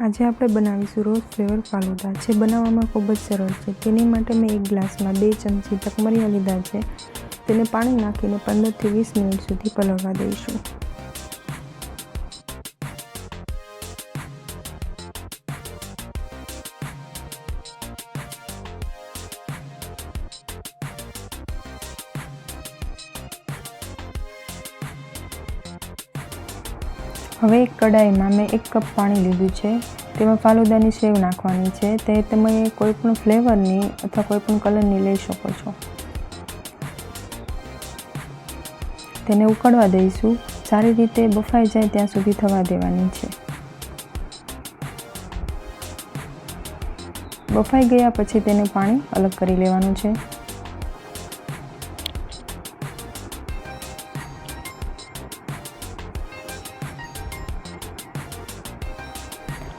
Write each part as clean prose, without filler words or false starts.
આજે આપણે બનાવીશું રોઝ ફ્લેવર ફાલુદા, જે બનાવવામાં ખૂબ જ સરળ છે। તેની માટે મેં એક ગ્લાસમાં 2 ચમચી તકમરિયા લીધા છે। તેને પાણી નાખીને 15 થી 20 મિનિટ સુધી પલળવા દઈશું। હવે એક કડાઈમાં મેં 1 કપ પાણી લીધું છે। તેમાં ફાલુદાની સેવ નાખવાની છે। તે તમે કોઈપણ ફ્લેવરની અથવા કોઈપણ કલરની લઈ શકો છો। તેને ઉકળવા દઈશું। સારી રીતે બફાઈ જાય ત્યાં સુધી થવા દેવાની છે। બફાઈ ગયા પછી તેનું પાણી અલગ કરી લેવાનું છે।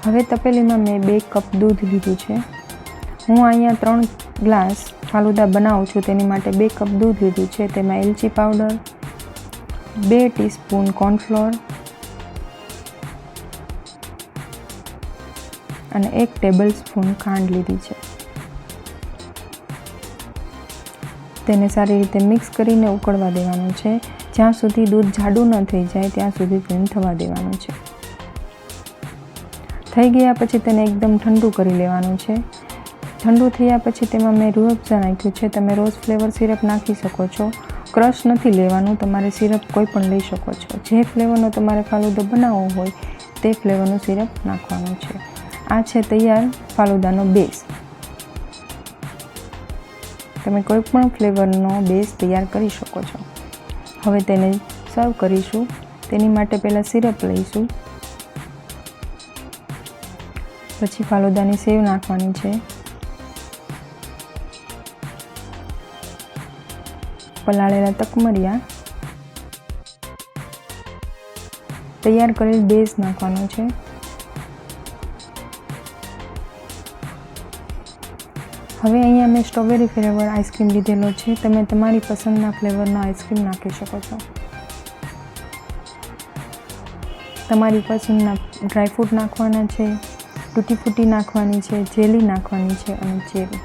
હવે તપેલીમાં મેં 2 કપ દૂધ લીધું છે। હું અહીંયા 3 ગ્લાસ ફાલુદા બનાવું છું, તેની માટે 2 કપ દૂધ લીધું છે। તેમાં એલચી પાવડર, 2 ટીસ્પૂન કોર્નફ્લોર અને 1 ટેબલસ્પૂન ખાંડ લીધી છે। તેને સારી રીતે મિક્સ કરીને ઉકળવા દેવાનું છે। જ્યાં સુધી દૂધ જાડું ન થઈ જાય ત્યાં સુધી તેને થવા દેવાનું છે। થઈ ગયા પછી તેને એકદમ ઠંડુ કરી લેવાનું છે। ઠંડુ થયા પછી તેમાં મેં રૂહ અફઝા નાખ્યું છે। તમે રોઝ ફ્લેવર સિરપ નાખી શકો છો। ક્રશ નથી લેવાનું, તમારે સિરપ કોઈ પણ લઈ શકો છો। જે ફ્લેવરનો તમારે ફાલુદો બનાવવો હોય તે ફ્લેવરનું સિરપ નાખવાનું છે। આ છે તૈયાર ફાલુદાનો બેઝ। તમે કોઈ પણ ફ્લેવરનો બેઝ તૈયાર કરી શકો છો। હવે તેને સર્વ કરીશું। તેની માટે પહેલાં સિરપ લઈશું, પછી ફાલુદાની સેવ નાખવાની છે, પલાળેલા તકમરિયા, તૈયાર કરેલ બેઝ નાખવાનો છે, હવે અહીંયા મેં સ્ટ્રોબેરી ફ્લેવર આઈસ્ક્રીમ લીધેલો છે। તમે તમારી પસંદના ફ્લેવરનો આઈસ્ક્રીમ નાખી શકો છો। તમારી પસંદના ડ્રાયફ્રૂટ નાખવાના છે, ટૂટી ફ્રૂટી નાખવાની છે, જેલી નાખવાની છે અને ચેરી।